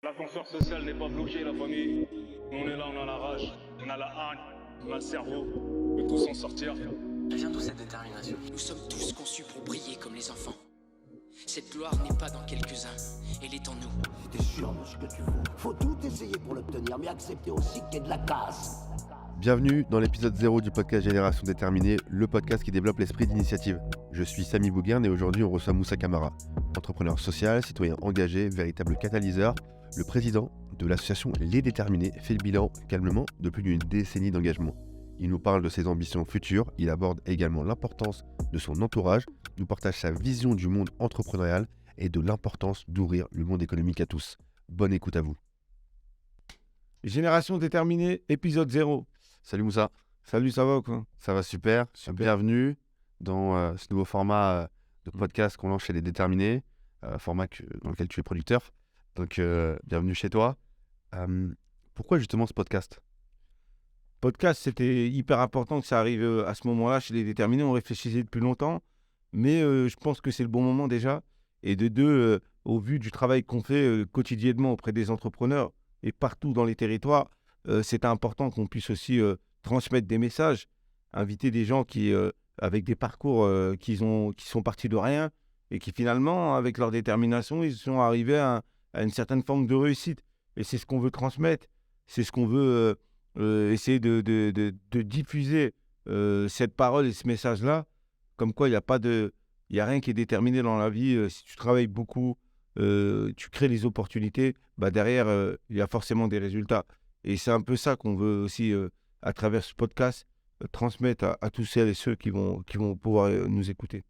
L'ascenseur social n'est pas bloqué, la famille. Nous, on est là, on a la rage, on a la haine, on a le cerveau. On peut tous en sortir. Elle vient d'où cette détermination? Nous sommes tous conçus pour briller comme les enfants. Cette gloire n'est pas dans quelques-uns, elle est en nous. T'es sûr de ce que tu veux. Faut tout essayer pour l'obtenir, mais accepter aussi qu'il y ait de la casse. Bienvenue dans l'épisode 0 du podcast Génération Déterminée, le podcast qui développe l'esprit d'initiative. Je suis Samy Bouguerne et aujourd'hui on reçoit Moussa Camara, entrepreneur social, citoyen engagé, véritable catalyseur. Le président de l'association Les Déterminés fait le bilan calmement de plus d'une décennie d'engagement. Il nous parle de ses ambitions futures, il aborde également l'importance de son entourage, nous partage sa vision du monde entrepreneurial et de l'importance d'ouvrir le monde économique à tous. Bonne écoute à vous. Génération Déterminée, épisode 0. Salut Moussa. Salut, ça va ou quoi? Ça va super. Bienvenue dans ce nouveau format de podcast qu'on lance chez Les Déterminés, format dans lequel tu es producteur. Donc, bienvenue chez toi. Pourquoi justement ce podcast? Podcast, c'était hyper important que ça arrive à ce moment-là chez Les Déterminés. On réfléchissait depuis longtemps, mais je pense que c'est le bon moment déjà. Et de deux, au vu du travail qu'on fait quotidiennement auprès des entrepreneurs et partout dans les territoires, c'est important qu'on puisse aussi transmettre des messages, inviter des gens qui, avec des parcours qui sont partis de rien et qui finalement, avec leur détermination, ils sont arrivés à une certaine forme de réussite. Et c'est ce qu'on veut transmettre, c'est ce qu'on veut essayer de diffuser cette parole et ce message-là, comme quoi il n'y a rien qui est déterminé dans la vie. Si tu travailles beaucoup, tu crées les opportunités, derrière, il y a forcément des résultats. Et c'est un peu ça qu'on veut aussi, à travers ce podcast, transmettre à tous celles et ceux qui vont pouvoir nous écouter.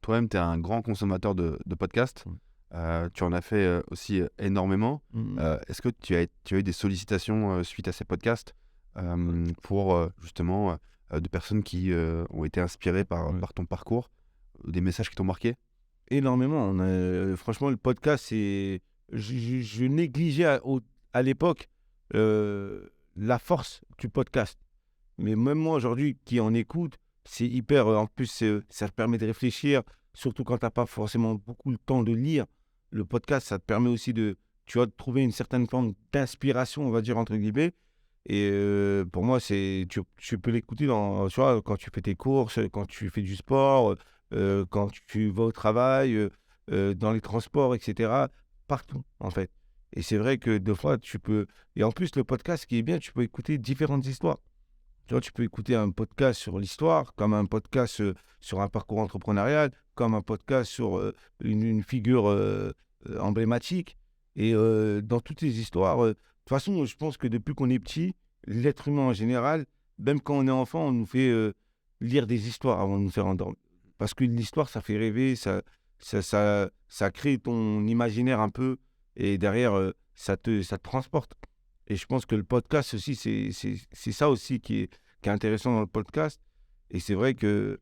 Toi-même, tu es un grand consommateur de podcasts. Tu en as fait aussi énormément. Est-ce que tu as eu des sollicitations suite à ces podcasts pour justement de personnes qui ont été inspirées par ton parcours, des messages qui t'ont marqué? Énormément. Franchement, le podcast, je négligeais à l'époque la force du podcast. Mais même moi, aujourd'hui, qui en écoute, c'est hyper... en plus, ça te permet de réfléchir, surtout quand tu n'as pas forcément beaucoup le temps de lire. Le podcast, ça te permet aussi de trouver une certaine forme d'inspiration, on va dire, entre guillemets. Et pour moi, tu peux l'écouter quand tu fais tes courses, quand tu fais du sport, quand tu vas au travail, dans les transports, etc. Partout, en fait. Et c'est vrai que des fois, tu peux... Et en plus, le podcast, ce qui est bien, tu peux écouter différentes histoires. Tu peux écouter un podcast sur l'histoire, comme un podcast sur un parcours entrepreneurial, comme un podcast sur une figure emblématique. Et dans toutes les histoires, de toute façon, je pense que depuis qu'on est petit, l'être humain en général, même quand on est enfant, on nous fait lire des histoires avant de nous faire endormir. Parce que l'histoire, ça fait rêver, ça crée ton imaginaire un peu, et derrière, ça te transporte. Et je pense que le podcast aussi, c'est ça aussi qui est intéressant dans le podcast. Et c'est vrai que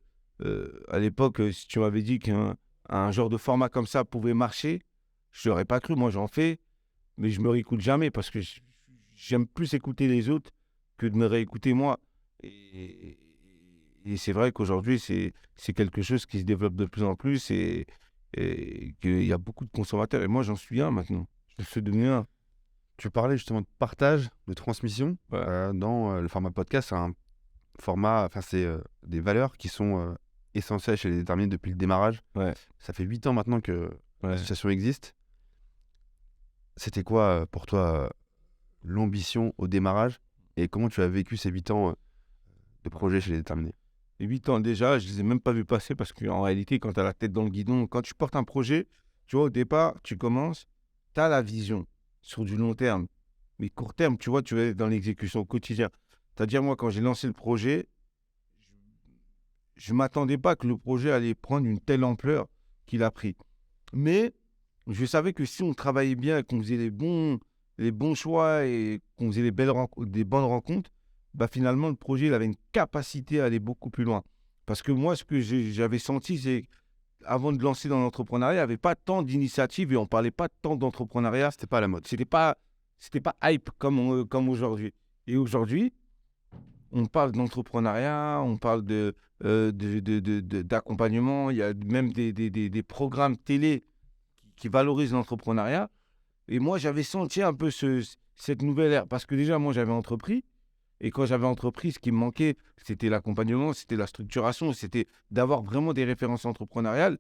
à l'époque, si tu m'avais dit qu'un genre de format comme ça pouvait marcher, je n'aurais pas cru. Moi, j'en fais, mais je me réécoute jamais parce que j'aime plus écouter les autres que de me réécouter moi. Et c'est vrai qu'aujourd'hui, c'est quelque chose qui se développe de plus en plus et qu'il y a beaucoup de consommateurs. Et moi, j'en suis un maintenant. Je suis devenu un. Tu parlais justement de partage, de transmission. Dans le format podcast, c'est un format, c'est des valeurs qui sont essentielles chez Les Déterminés depuis le démarrage. Ça fait 8 ans maintenant que l'association existe. C'était quoi pour toi l'ambition au démarrage et comment tu as vécu ces 8 ans de projet chez Les Déterminés? Les 8 ans déjà, je ne les ai même pas vus passer parce qu'en réalité, quand tu as la tête dans le guidon, quand tu portes un projet, tu vois, au départ, tu commences, tu as la vision sur du long terme. Mais court terme, tu vois, tu es dans l'exécution au quotidien. C'est-à-dire, moi, quand j'ai lancé le projet, je ne m'attendais pas que le projet allait prendre une telle ampleur qu'il a pris. Mais je savais que si on travaillait bien, qu'on faisait les bons choix et qu'on faisait des bonnes rencontres, finalement, le projet il avait une capacité à aller beaucoup plus loin. Parce que moi, ce que j'avais senti, c'est avant de lancer dans l'entrepreneuriat, il n'y avait pas tant d'initiatives et on ne parlait pas tant d'entrepreneuriat. C'était pas à la mode. C'était pas hype comme aujourd'hui. Et aujourd'hui, on parle d'entrepreneuriat, on parle d'accompagnement. Il y a même des programmes télé qui valorisent l'entrepreneuriat. Et moi, j'avais senti un peu cette nouvelle ère. Parce que déjà, moi, j'avais entrepris. Et quand j'avais entrepris, ce qui me manquait, c'était l'accompagnement, c'était la structuration, c'était d'avoir vraiment des références entrepreneuriales.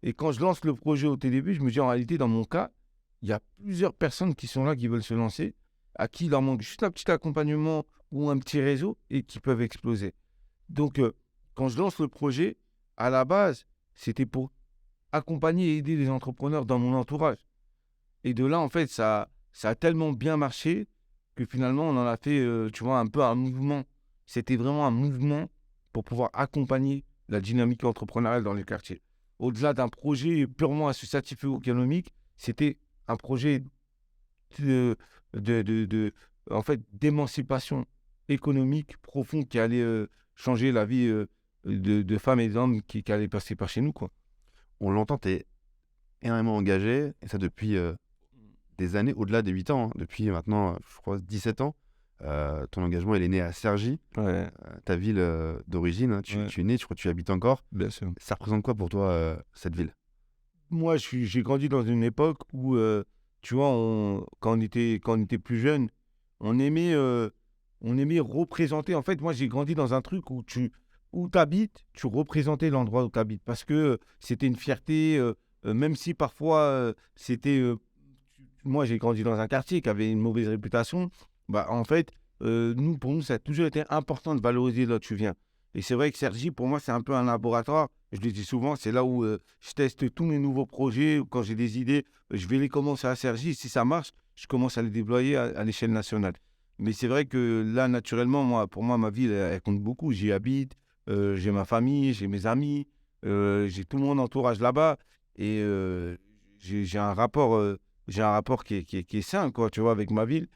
Et quand je lance le projet au tout début, je me dis, en réalité, dans mon cas, il y a plusieurs personnes qui sont là, qui veulent se lancer, à qui il leur manque juste un petit accompagnement ou un petit réseau et qui peuvent exploser. Donc, quand je lance le projet, à la base, c'était pour accompagner et aider les entrepreneurs dans mon entourage. Et de là, en fait, ça a tellement bien marché que finalement, on en a fait, tu vois, un peu un mouvement. C'était vraiment un mouvement pour pouvoir accompagner la dynamique entrepreneuriale dans les quartiers. Au-delà d'un projet purement associatif ou économique, c'était un projet en fait, d'émancipation économique profonde qui allait changer la vie de femmes et d'hommes qui allaient passer par chez nous, quoi. On l'entend, tu es énormément engagé, et ça depuis des années, au-delà des 8 ans, hein, depuis maintenant, je crois, 17 ans. Ton engagement, il est né à Cergy, Ouais, ta ville d'origine. Hein, Ouais. tu es né, je crois que tu y habites encore. bien sûr. Ça représente quoi pour toi, cette ville? Moi, j'ai grandi dans une époque où, tu vois, quand on était plus jeune, on aimait représenter. En fait, moi, j'ai grandi dans un truc où tu habites, tu représentais l'endroit où tu habites. Parce que c'était une fierté, même si parfois c'était. Moi, j'ai grandi dans un quartier qui avait une mauvaise réputation. Bah, en fait, pour nous, ça a toujours été important de valoriser là où tu viens. Et c'est vrai que Cergy, pour moi, c'est un peu un laboratoire. Je le dis souvent, c'est là où je teste tous mes nouveaux projets. Quand j'ai des idées, je vais les commencer à Cergy. Si ça marche, je commence à les déployer à l'échelle nationale. Mais c'est vrai que là, naturellement, pour moi, ma ville, elle compte beaucoup. J'y habite, j'ai ma famille, j'ai mes amis, j'ai tout mon entourage là-bas. Et j'ai un rapport, qui est sain, quoi, tu vois, avec ma ville.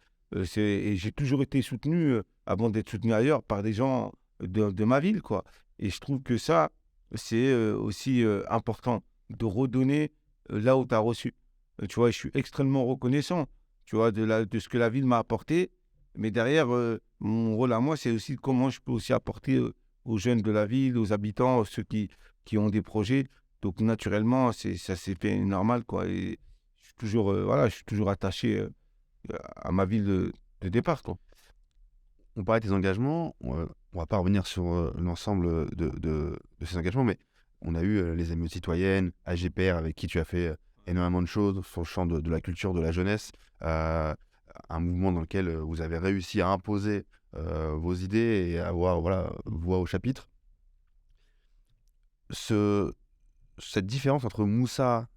Et j'ai toujours été soutenu, avant d'être soutenu ailleurs, par des gens de ma ville, quoi. Et je trouve que ça, c'est aussi important de redonner là où tu as reçu. Tu vois, je suis extrêmement reconnaissant, tu vois, de ce que la ville m'a apporté. Mais derrière, mon rôle à moi, c'est aussi comment je peux aussi apporter aux jeunes de la ville, aux habitants, ceux qui ont des projets. Donc, naturellement, ça s'est fait normal, quoi. Et je suis toujours attaché à ma ville de départ, quoi. On parlait de tes engagements, on va pas revenir sur l'ensemble de ces engagements, mais on a eu les émeutes citoyennes, AGPR, avec qui tu as fait énormément de choses sur le champ de la culture, de la jeunesse, un mouvement dans lequel vous avez réussi à imposer vos idées et à avoir voix au chapitre. Cette différence entre Moussa,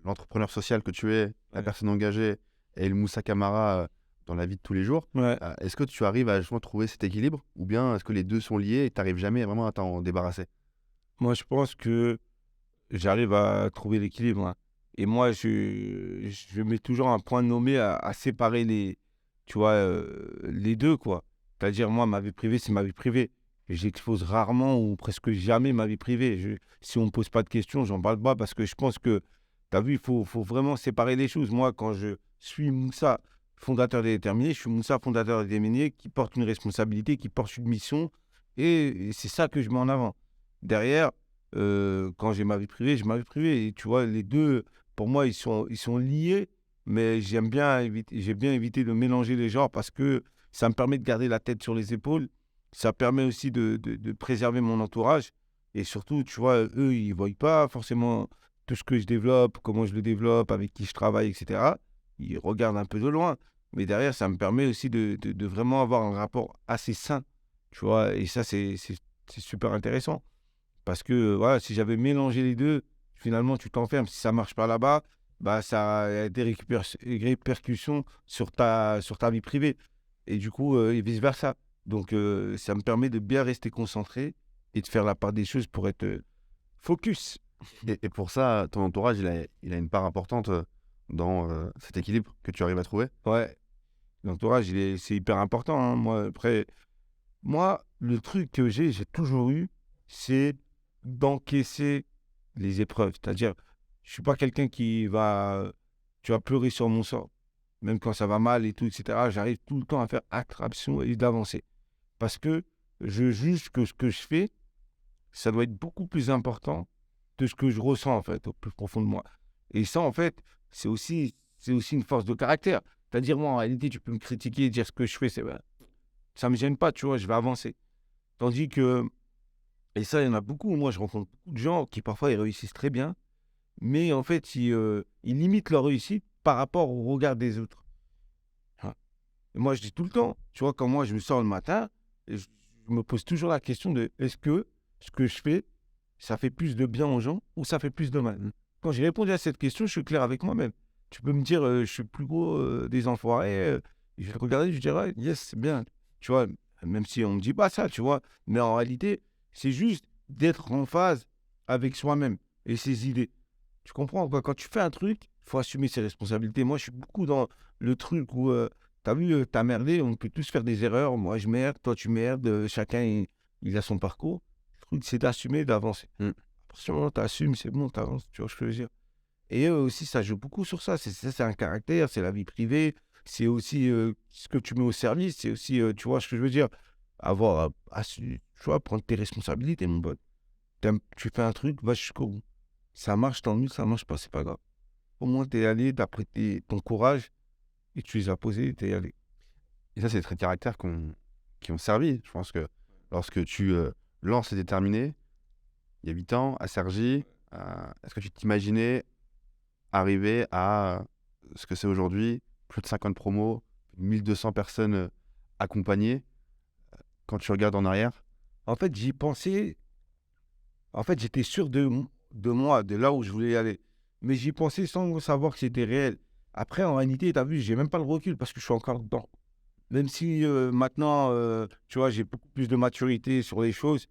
l'entrepreneur social que tu es, la Ouais. personne engagée, et le Moussa Camara dans la vie de tous les jours, Ouais. est-ce que tu arrives à justement trouver cet équilibre, ou bien est-ce que les deux sont liés et tu n'arrives jamais vraiment à t'en débarrasser? Moi, je pense que j'arrive à trouver l'équilibre, hein. Et moi, je mets toujours un point nommé à séparer tu vois, les deux, quoi. C'est-à-dire, moi, ma vie privée, c'est ma vie privée. Et j'expose rarement ou presque jamais ma vie privée. Si on ne me pose pas de questions, j'en parle pas parce que je pense que, tu as vu, il faut vraiment séparer les choses. Moi, quand je suis Moussa, fondateur des Déterminés, je suis Moussa, fondateur des Déterminés, qui porte une responsabilité, qui porte une mission. Et c'est ça que je mets en avant. Derrière, quand j'ai ma vie privée, j'ai ma vie privée. Et tu vois, les deux, pour moi, ils sont liés, mais j'ai bien évité de mélanger les genres parce que ça me permet de garder la tête sur les épaules. Ça permet aussi de préserver mon entourage. Et surtout, tu vois, eux, ils ne voient pas forcément tout ce que je développe, comment je le développe, avec qui je travaille, etc. Ils regardent un peu de loin. Mais derrière, ça me permet aussi de vraiment avoir un rapport assez sain. Tu vois, et ça, c'est super intéressant. Parce que, voilà, si j'avais mélangé les deux, finalement, tu t'enfermes. Si ça ne marche pas là-bas, bah, ça a des répercussions sur ta vie privée. Et du coup, et vice-versa. Donc, ça me permet de bien rester concentré et de faire la part des choses pour être focus. Et pour ça, ton entourage, il a une part importante dans cet équilibre que tu arrives à trouver. Ouais, l'entourage, c'est hyper important, hein. Moi, le truc que j'ai toujours eu, c'est d'encaisser les épreuves. C'est-à-dire, je ne suis pas quelqu'un qui va, tu vas pleurer sur mon sort. Même quand ça va mal et tout, etc., j'arrive tout le temps à faire abstraction et d'avancer. Parce que je juge que ce que je fais, ça doit être beaucoup plus important de ce que je ressens, en fait, au plus profond de moi. Et ça, en fait, c'est aussi c'est aussi une force de caractère. C'est-à-dire, moi, en réalité, tu peux me critiquer, dire ce que je fais, ça ne me gêne pas, tu vois, je vais avancer. Tandis que, et ça, il y en a beaucoup. Moi, je rencontre beaucoup de gens qui, parfois, ils réussissent très bien, mais en fait, ils limitent leur réussite par rapport au regard des autres. Hein. Et moi, je dis tout le temps, tu vois, quand moi, je me sors le matin, et je me pose toujours la question de est-ce que ce que je fais, ça fait plus de bien aux gens ou ça fait plus de mal? Quand j'ai répondu à cette question, je suis clair avec moi-même. Tu peux me dire, je suis le plus gros des enfoirés. Je vais te regarder, je dirais, yes, c'est bien. Tu vois, même si on ne me dit pas ça, tu vois. Mais en réalité, c'est juste d'être en phase avec soi-même et ses idées. Tu comprends quoi? Quand tu fais un truc, il faut assumer ses responsabilités. Moi, je suis beaucoup dans le truc où, t'as vu, t'as merdé, on peut tous faire des erreurs. Moi, je merde, toi, tu merdes. Chacun, il a son parcours. Le truc, c'est d'assumer, d'avancer. À partir du moment où tu assumes, c'est bon, tu avances. Tu vois ce que je veux dire? Et eux aussi, ça joue beaucoup sur ça. C'est un caractère, c'est la vie privée. C'est aussi ce que tu mets au service. C'est aussi, tu vois ce que je veux dire? Avoir, tu vois, prendre tes responsabilités, mon pote. Tu fais un truc, va jusqu'au bout. Ça marche, tant mieux, ça marche pas, c'est pas grave. Au moins, tu es allé, tu as prêté ton courage et tu les as posés, tu es allé. Et ça, c'est des traits de caractère qui ont servi. Je pense que lorsque tu lances et déterminé, il y a 8 ans, à Cergy, est-ce que tu t'imaginais arriver à ce que c'est aujourd'hui, plus de 50 promos, 1200 personnes accompagnées, quand tu regardes en arrière? En fait, j'y pensais. En fait, j'étais sûr de moi, de là où je voulais aller. Mais j'y pensais sans savoir que c'était réel. Après, en réalité, tu as vu, j'ai même pas le recul parce que je suis encore dedans. Même si maintenant, tu vois, j'ai beaucoup plus de maturité sur les choses.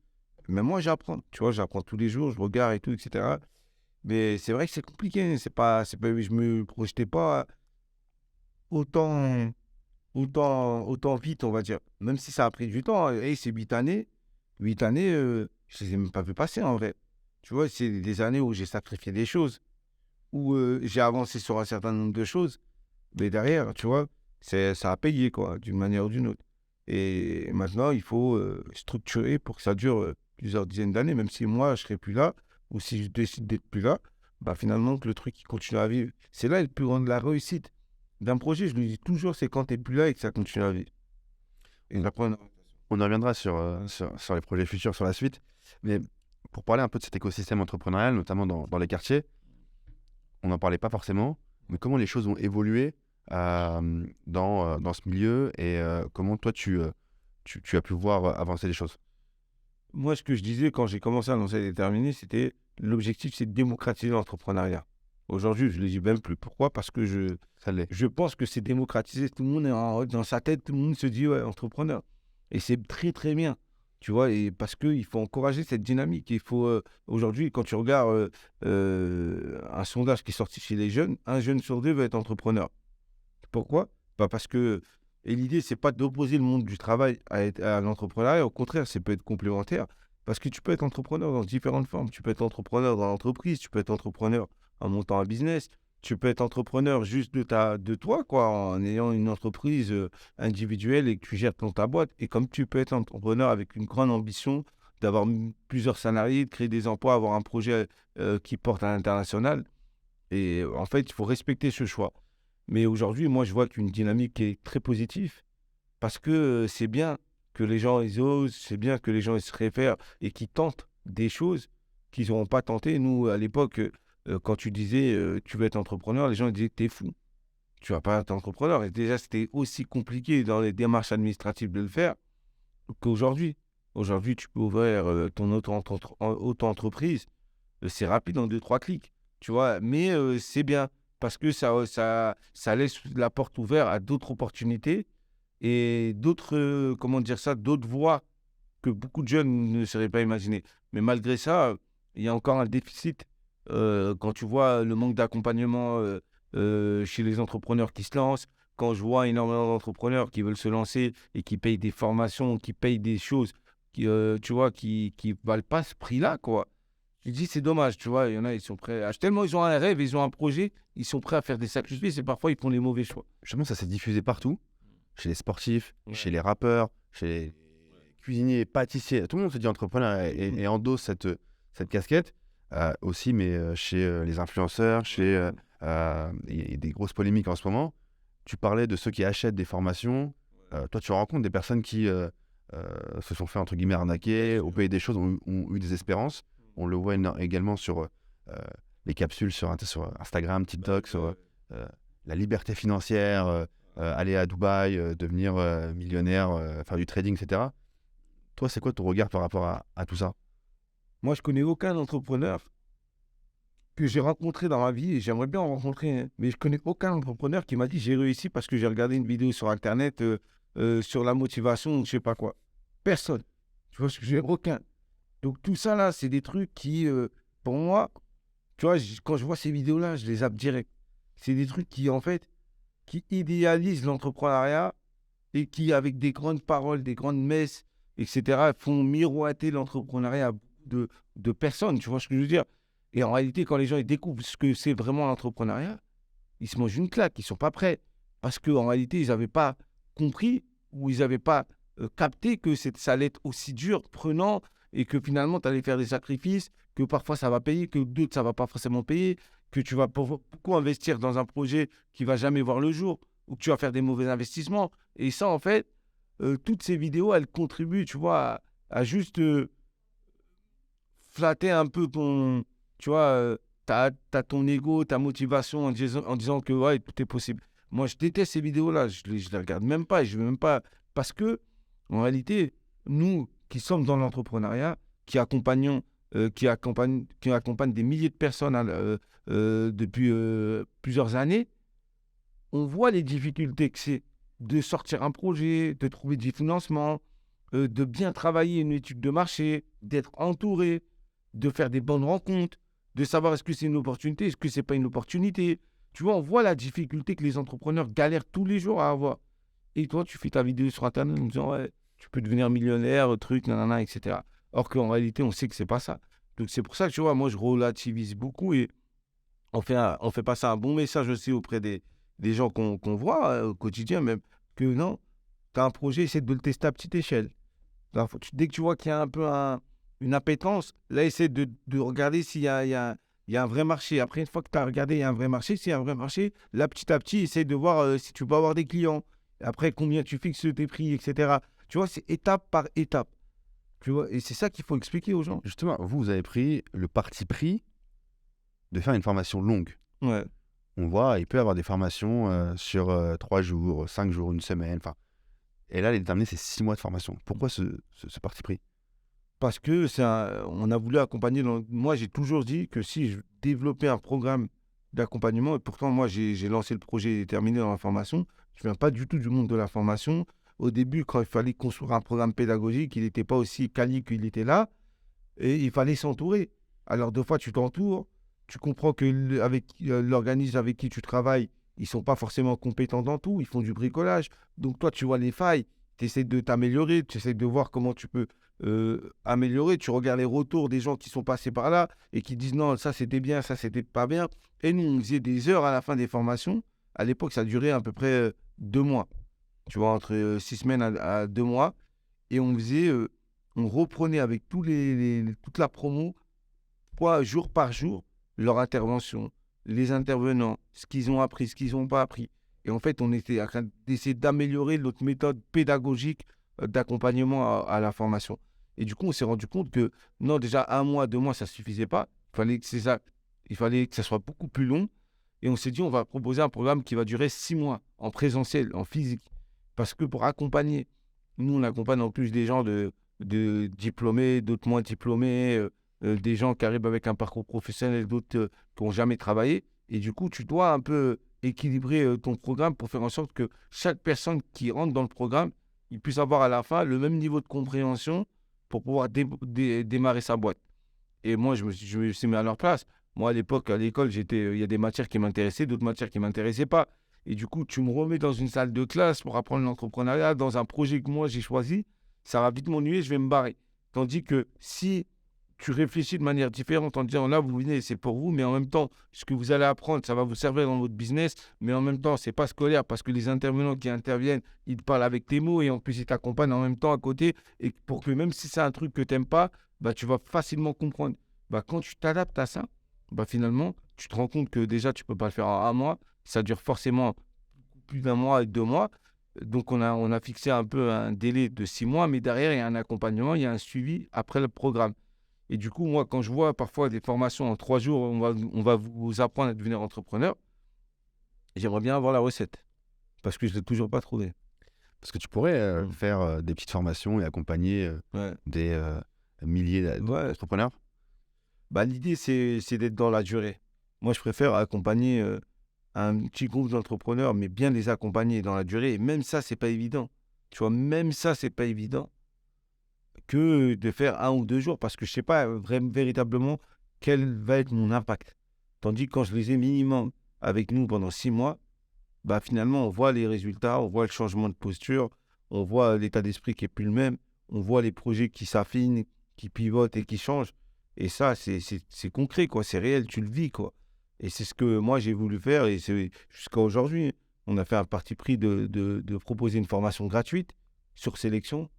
Mais moi, j'apprends. Tu vois, j'apprends tous les jours, je regarde et tout, etc. Mais c'est vrai que c'est compliqué. Je me projetais pas autant vite, on va dire. Même si ça a pris du temps. Et c'est 8 années. 8 années, je les ai même pas vu passer en vrai. Tu vois, c'est des années où j'ai sacrifié des choses, où j'ai avancé sur un certain nombre de choses. Mais derrière, tu vois, ça a payé, quoi, d'une manière ou d'une autre. Et maintenant, il faut structurer pour que ça dure plusieurs dizaines d'années, même si moi, je serai plus là, ou si je décide d'être plus là, bah finalement, que le truc qui continue à vivre. C'est là le plus grand de la réussite d'un projet. Je le dis toujours, c'est quand tu n'es plus là et que ça continue à vivre. Et On y reviendra sur les projets futurs, sur la suite. Mais pour parler un peu de cet écosystème entrepreneurial, notamment dans les quartiers, on n'en parlait pas forcément, mais comment les choses ont évolué dans ce milieu et comment toi, tu as pu voir avancer les choses? Moi, ce que je disais quand j'ai commencé à lancer Déterminé, c'était l'objectif, c'est de démocratiser l'entrepreneuriat. Aujourd'hui, je ne le dis même plus. Pourquoi? Parce que je pense que c'est démocratisé. Tout le monde est dans sa tête, tout le monde se dit, ouais, entrepreneur. Et c'est très, très bien. Tu vois, et parce qu'il faut encourager cette dynamique. Il faut, aujourd'hui, quand tu regardes un sondage qui est sorti chez les jeunes, 1 jeune sur 2 veut être entrepreneur. Pourquoi? Parce que, et l'idée, c'est pas d'opposer le monde du travail à l'entrepreneuriat. Au contraire, ça peut être complémentaire. Parce que tu peux être entrepreneur dans différentes formes. Tu peux être entrepreneur dans l'entreprise, tu peux être entrepreneur en montant un business, tu peux être entrepreneur juste de toi, quoi, en ayant une entreprise individuelle et que tu gères ta boîte. Et comme tu peux être entrepreneur avec une grande ambition d'avoir plusieurs salariés, de créer des emplois, avoir un projet qui porte à l'international. Et en fait, il faut respecter ce choix. Mais aujourd'hui, moi, je vois qu'une dynamique qui est très positive parce que c'est bien que les gens ils osent, c'est bien que les gens ils se réfèrent et qu'ils tentent des choses qu'ils n'auront pas tentées. Nous, à l'époque, quand tu disais tu veux être entrepreneur, les gens ils disaient t'es fou, tu vas pas être entrepreneur. Et déjà, c'était aussi compliqué dans les démarches administratives de le faire qu'aujourd'hui. Aujourd'hui, tu peux ouvrir ton auto-entreprise. C'est rapide en 2-3 clics, tu vois. Mais c'est bien parce que ça laisse la porte ouverte à d'autres opportunités et d'autres, d'autres voies que beaucoup de jeunes ne seraient pas imaginées. Mais malgré ça, il y a encore un déficit quand tu vois le manque d'accompagnement chez les entrepreneurs qui se lancent, quand je vois énormément d'entrepreneurs qui veulent se lancer et qui payent des formations, qui payent des choses, tu vois, qui valent pas ce prix-là, quoi. Je dis, c'est dommage, tu vois, il y en a, ils sont prêts, tellement ils ont un rêve, ils ont un projet, ils sont prêts à faire des sacrifices et parfois ils font les mauvais choix. Justement, ça s'est diffusé partout, chez les sportifs, chez les rappeurs, chez les cuisiniers, pâtissiers. Tout le monde se dit entrepreneur et endosse cette casquette aussi, mais chez les influenceurs, chez il y a des grosses polémiques en ce moment. Tu parlais de ceux qui achètent des formations. Toi, tu rencontres des personnes qui se sont fait, entre guillemets, arnaquer, ont payé des choses, ont eu des espérances. On le voit également sur les capsules sur Instagram, TikTok, sur la liberté financière, aller à Dubaï, devenir millionnaire, faire du trading, etc. Toi, c'est quoi ton regard par rapport à tout ça? Moi, je connais aucun entrepreneur que j'ai rencontré dans ma vie, et j'aimerais bien en rencontrer, hein, mais je connais aucun entrepreneur qui m'a dit j'ai réussi parce que j'ai regardé une vidéo sur Internet sur la motivation ou je sais pas quoi. Personne. Tu vois, j'ai aucun. Donc tout ça là, c'est des trucs qui, pour moi, tu vois, quand je vois ces vidéos-là, je les zappe direct. C'est des trucs qui, en fait, qui idéalisent l'entrepreneuriat et qui, avec des grandes paroles, des grandes messes, etc., font miroiter l'entrepreneuriat à beaucoup de personnes. Tu vois ce que je veux dire? Et en réalité, quand les gens ils découvrent ce que c'est vraiment l'entrepreneuriat, ils se mangent une claque, ils ne sont pas prêts. Parce qu'en réalité, ils n'avaient pas compris ou ils n'avaient pas capté que ça allait être aussi dur, prenant, et que finalement, tu allais faire des sacrifices, que parfois ça va payer, que d'autres, ça ne va pas forcément payer, que tu vas beaucoup investir dans un projet qui ne va jamais voir le jour, ou que tu vas faire des mauvais investissements. Et ça, en fait, toutes ces vidéos, elles contribuent, tu vois, à juste flatter un peu ton... Tu vois, t'as ton ego, ta motivation en disant que ouais, tout est possible. Moi, je déteste ces vidéos-là. Je les regarde même pas. Je veux même pas... Parce que, en réalité, nous qui sommes dans l'entrepreneuriat, qui accompagnent des milliers de personnes depuis plusieurs années, on voit les difficultés que c'est de sortir un projet, de trouver du financement, de bien travailler une étude de marché, d'être entouré, de faire des bonnes rencontres, de savoir est-ce que c'est une opportunité, est-ce que c'est pas une opportunité. Tu vois, on voit la difficulté que les entrepreneurs galèrent tous les jours à avoir. Et toi, tu fais ta vidéo sur Internet en disant, ouais, tu peux devenir millionnaire, truc, nanana, etc. Or qu'en réalité, on sait que c'est pas ça. Donc, c'est pour ça que, tu vois, moi, je relativise beaucoup et on fait passer un bon message aussi auprès des gens qu'on voit au quotidien, même, que non, tu as un projet, essaie de le tester à petite échelle. Alors, dès que tu vois qu'il y a un peu une appétence, là, essaie de regarder s'il y a un vrai marché. Après, une fois que tu as regardé, il y a un vrai marché. S'il y a un vrai marché, là, petit à petit, essaie de voir si tu peux avoir des clients. Après, combien tu fixes tes prix, etc. Tu vois, c'est étape par étape. Tu vois, et c'est ça qu'il faut expliquer aux gens. Justement, vous avez pris le parti pris de faire une formation longue. Ouais. On voit, il peut y avoir des formations sur 3 jours, 5 jours, une semaine. Et là, les déterminés, c'est 6 mois de formation. Pourquoi ce parti pris? Parce que on a voulu accompagner. Moi, j'ai toujours dit que si je développais un programme d'accompagnement, et pourtant, moi, j'ai lancé le projet déterminé dans la formation, je ne viens pas du tout du monde de la formation. Au début, quand il fallait construire un programme pédagogique, il n'était pas aussi quali qu'il était là, et il fallait s'entourer. Alors, deux fois, tu t'entoures, tu comprends que l'organisme avec qui tu travailles, ils ne sont pas forcément compétents dans tout, ils font du bricolage. Donc, toi, tu vois les failles, tu essaies de t'améliorer, tu essaies de voir comment tu peux améliorer. Tu regardes les retours des gens qui sont passés par là et qui disent non, ça c'était bien, ça c'était pas bien. Et nous, on faisait des heures à la fin des formations. À l'époque, ça durait à peu près 2 mois. Tu vois, entre 6 semaines à 2 mois. Et on reprenait avec toute la promo, jour par jour, leur intervention, les intervenants, ce qu'ils ont appris, ce qu'ils n'ont pas appris. Et en fait, on était en train d'essayer d'améliorer notre méthode pédagogique d'accompagnement à la formation. Et du coup, on s'est rendu compte que non, déjà 1 mois, 2 mois, ça ne suffisait pas. Il fallait que ça soit beaucoup plus long. Et on s'est dit, on va proposer un programme qui va durer 6 mois en présentiel, en physique. Parce que pour accompagner, nous, on accompagne en plus des gens de diplômés, d'autres moins diplômés, des gens qui arrivent avec un parcours professionnel, d'autres qui n'ont jamais travaillé. Et du coup, tu dois un peu équilibrer ton programme pour faire en sorte que chaque personne qui rentre dans le programme, il puisse avoir à la fin le même niveau de compréhension pour pouvoir démarrer sa boîte. Et moi, je me suis mis à leur place. Moi, à l'époque, à l'école, il y a des matières qui m'intéressaient, d'autres matières qui ne m'intéressaient pas. Et du coup, tu me remets dans une salle de classe pour apprendre l'entrepreneuriat, dans un projet que moi, j'ai choisi, ça va vite m'ennuyer, je vais me barrer. Tandis que si tu réfléchis de manière différente en disant là, vous venez, c'est pour vous, mais en même temps, ce que vous allez apprendre, ça va vous servir dans votre business, mais en même temps, c'est pas scolaire parce que les intervenants qui interviennent, ils te parlent avec tes mots et en plus, ils t'accompagnent en même temps à côté. Et pour que même si c'est un truc que tu n'aimes pas, bah, tu vas facilement comprendre. Bah, quand tu t'adaptes à ça, bah, finalement, tu te rends compte que déjà, tu ne peux pas le faire en un mois. Ça dure forcément plus d'un mois et 2 mois. Donc, on a fixé un peu un délai de 6 mois, mais derrière, il y a un accompagnement, il y a un suivi après le programme. Et du coup, moi, quand je vois parfois des formations en 3 jours, on va vous apprendre à devenir entrepreneur, j'aimerais bien avoir la recette parce que je ne l'ai toujours pas trouvée. Parce que tu pourrais faire des petites formations et accompagner des milliers d'entrepreneurs. L'idée, c'est d'être dans la durée. Moi, je préfère accompagner un petit groupe d'entrepreneurs, mais bien les accompagner dans la durée. Et même ça, c'est pas évident. Tu vois, même ça, c'est pas évident que de faire 1 ou 2 jours parce que je sais pas véritablement quel va être mon impact. Tandis que quand je les ai minimum avec nous pendant 6 mois, finalement, on voit les résultats, on voit le changement de posture, on voit l'état d'esprit qui est plus le même, on voit les projets qui s'affinent, qui pivotent et qui changent. Et ça, c'est concret, quoi. C'est réel, tu le vis, quoi. Et c'est ce que moi, j'ai voulu faire. Et c'est jusqu'à aujourd'hui, on a fait un parti pris de proposer une formation gratuite sur sélection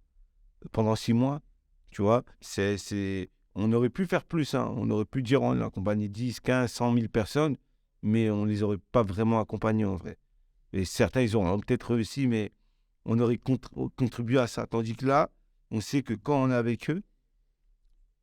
pendant 6 mois. Tu vois, on aurait pu faire plus. Hein. On aurait pu dire on a accompagné 10, 15, 100 000 personnes, mais on ne les aurait pas vraiment accompagnés, en vrai. Et certains, ils auront peut-être réussi, mais on aurait contribué à ça. Tandis que là, on sait que quand on est avec eux,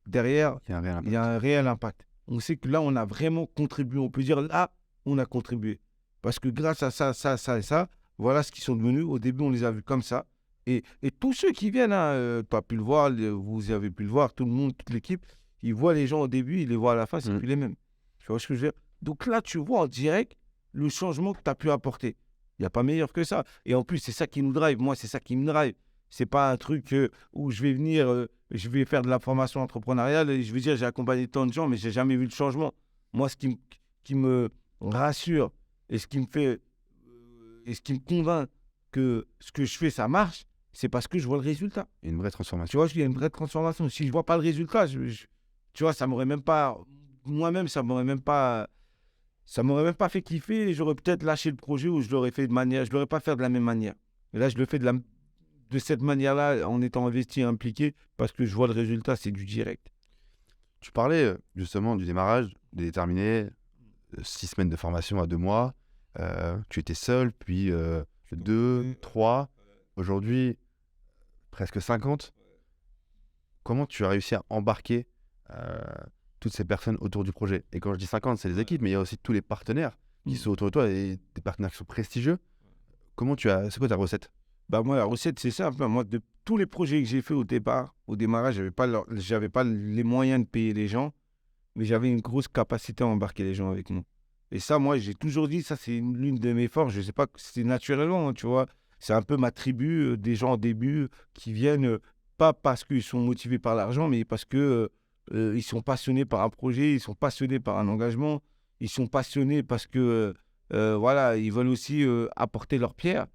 derrière, il y a un réel impact. On sait que là, on a vraiment contribué. On peut dire, là, on a contribué. Parce que grâce à ça, ça et ça, voilà ce qu'ils sont devenus. Au début, on les a vus comme ça. Et tous ceux qui viennent, tu as pu le voir, vous avez pu le voir, tout le monde, toute l'équipe, ils voient les gens au début, ils les voient à la fin, c'est plus les mêmes. Tu vois ce que je veux dire? Donc là, tu vois en direct le changement que tu as pu apporter. Il n'y a pas meilleur que ça. Et en plus, c'est ça qui nous drive. Moi, c'est ça qui me drive. C'est pas un truc où je vais venir, je vais faire de la formation entrepreneuriale et je vais dire j'ai accompagné tant de gens, mais j'ai jamais vu le changement. Moi, ce qui me rassure et ce qui me fait et ce qui me convainc que ce que je fais, ça marche, c'est parce que je vois le résultat. Il y a une vraie transformation. Tu vois, il y a une vraie transformation. Si je vois pas le résultat, tu vois, ça m'aurait même pas, moi-même, ça m'aurait même pas fait kiffer et j'aurais peut-être lâché le projet ou je l'aurais pas fait de la même manière. Et là, je le fais de cette manière-là, en étant investi et impliqué, parce que je vois le résultat, c'est du direct. Tu parlais justement du démarrage, des déterminés, 6 semaines de formation à 2 mois. Tu étais seul, puis 2, 3, aujourd'hui presque 50. Comment tu as réussi à embarquer toutes ces personnes autour du projet? Et quand je dis 50, c'est les équipes, mais il y a aussi tous les partenaires qui sont autour de toi et des partenaires qui sont prestigieux. C'est quoi ta recette? Moi, la recette, c'est simple. Moi, de tous les projets que j'ai fait au démarrage, j'avais pas les moyens de payer les gens, mais j'avais une grosse capacité à embarquer les gens avec nous. Et ça, moi, j'ai toujours dit, ça, c'est l'une de mes forces. Je sais pas, c'est naturellement, tu vois. C'est un peu ma tribu, des gens au début qui viennent, pas parce qu'ils sont motivés par l'argent, mais parce que ils sont passionnés par un projet, ils sont passionnés par un engagement, ils sont passionnés parce que, voilà, ils veulent aussi apporter leur pierre.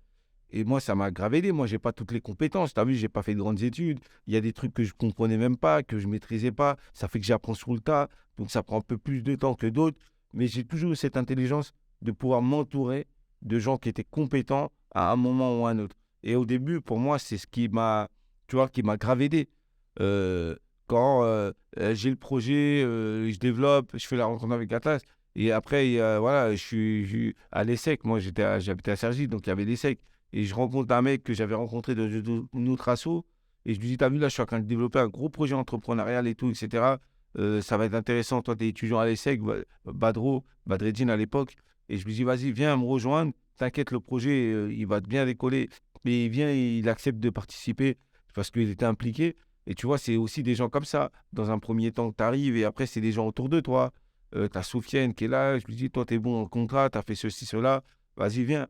Et moi, ça m'a grave aidé. Moi, je n'ai pas toutes les compétences. Tu as vu, je n'ai pas fait de grandes études. Il y a des trucs que je ne comprenais même pas, que je ne maîtrisais pas. Ça fait que j'apprends sur le tas. Donc, ça prend un peu plus de temps que d'autres. Mais j'ai toujours eu cette intelligence de pouvoir m'entourer de gens qui étaient compétents à un moment ou à un autre. Et au début, pour moi, c'est ce qui m'a grave aidé. Quand j'ai le projet, je développe, je fais la rencontre avec Atlas. Et après, voilà, je suis à l'ESSEC. Moi, j'habitais à Cergy, donc il y avait l'ESSEC. Et je rencontre un mec que j'avais rencontré dans une autre asso. Et je lui dis, t'as vu, là, je suis en train de développer un gros projet entrepreneurial et tout, etc. Ça va être intéressant. Toi, tu es étudiant à l'ESSEC, Badreddine à l'époque. Et je lui dis, vas-y, viens me rejoindre. T'inquiète, le projet, il va bien décoller. Et il vient, il accepte de participer parce qu'il était impliqué. Et tu vois, c'est aussi des gens comme ça. Dans un premier temps, tu arrives et après, c'est des gens autour de toi. Tu as Soufiane qui est là. Je lui dis, toi, tu es bon en contrat, tu as fait ceci, cela. Vas-y, viens.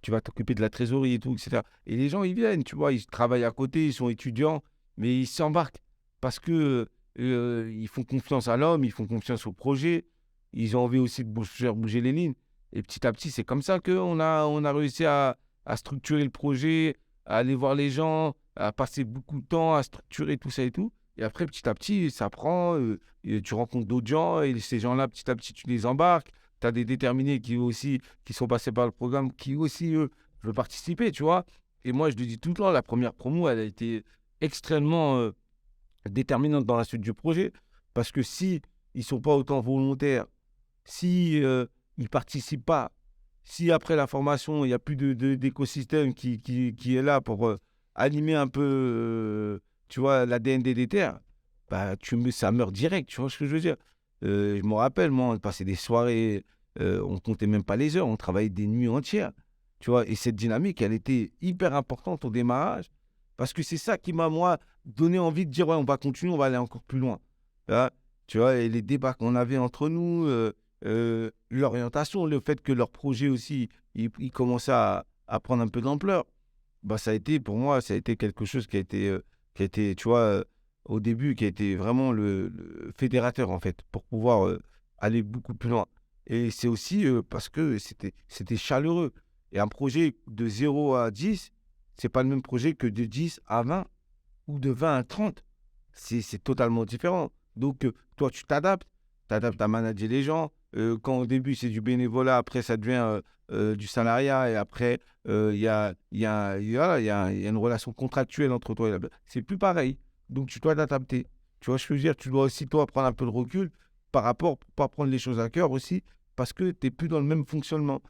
Tu vas t'occuper de la trésorerie et tout, etc. Et les gens, ils viennent, tu vois, ils travaillent à côté, ils sont étudiants, mais ils s'embarquent parce que ils font confiance à l'homme, ils font confiance au projet, ils ont envie aussi de faire bouger les lignes. Et petit à petit, c'est comme ça qu'on a réussi à structurer le projet, à aller voir les gens, à passer beaucoup de temps à structurer tout ça et tout. Et après, petit à petit, ça prend, tu rencontres d'autres gens et ces gens-là, petit à petit, tu les embarques. Tu as des déterminés qui sont passés par le programme, qui aussi, eux, veulent participer, tu vois. Et moi, je le dis tout le temps, la première promo, elle a été extrêmement déterminante dans la suite du projet. Parce que si ils ne sont pas autant volontaires Si il ne participe pas, si après la formation, il n'y a plus d'écosystème qui est là pour animer un peu, tu vois, l'ADN des terres, bah, ça meurt direct, tu vois ce que je veux dire. Je me rappelle, moi, on passait des soirées, on comptait même pas les heures, on travaillait des nuits entières, tu vois. Et cette dynamique, elle était hyper importante au démarrage, parce que c'est ça qui m'a, moi, donné envie de dire, ouais, on va continuer, on va aller encore plus loin. Hein, tu vois, et les débats qu'on avait entre nous, l'orientation, le fait que leur projet aussi, il commençait à prendre un peu d'ampleur, bah, ça a été, pour moi, ça a été quelque chose qui a été, tu vois, au début, qui a été vraiment le fédérateur, en fait, pour pouvoir aller beaucoup plus loin. Et c'est aussi parce que c'était chaleureux. Et un projet de 0 à 10, c'est pas le même projet que de 10 à 20 ou de 20 à 30. C'est totalement différent. Donc, toi, tu t'adaptes à manager les gens. Quand au début, c'est du bénévolat, après, ça devient du salariat, et après, il y a une relation contractuelle entre toi et la... C'est plus pareil. Donc, tu dois t'adapter. Tu vois ce que je veux dire? Tu dois aussi, toi, prendre un peu de recul par rapport, pour pas prendre les choses à cœur aussi, parce que tu n'es plus dans le même fonctionnement.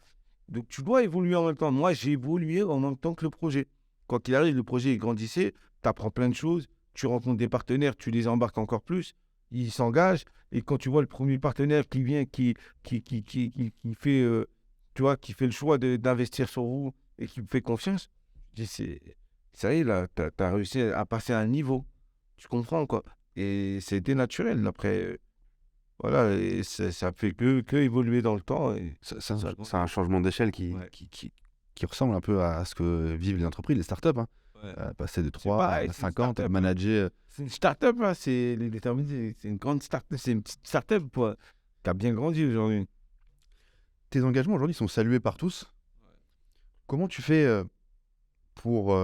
Donc, tu dois évoluer en même temps. Moi, j'ai évolué en même temps que le projet. Quoi qu'il arrive, le projet est grandissait, tu apprends plein de choses, tu rencontres des partenaires, tu les embarques encore plus, ils s'engagent. Et quand tu vois le premier partenaire qui vient, qui fait, tu vois, qui fait le choix d'investir sur vous et qui vous fait confiance, je dis, ça y est, là, tu as réussi à passer à un niveau. Tu comprends, quoi. Et c'était naturel. Après, voilà, et ça fait que évoluer dans le temps. Et C'est un changement d'échelle Ouais. qui ressemble un peu à ce que vivent les entreprises, les startups. Hein. Ouais. Passer de 3 pareil, à c'est une 50, startup, manager. C'est une start-up, hein, c'est les déterminés. C'est une grande start-up, c'est une petite start-up quoi, qui a bien grandi aujourd'hui. Tes engagements aujourd'hui sont salués par tous. Comment tu fais pour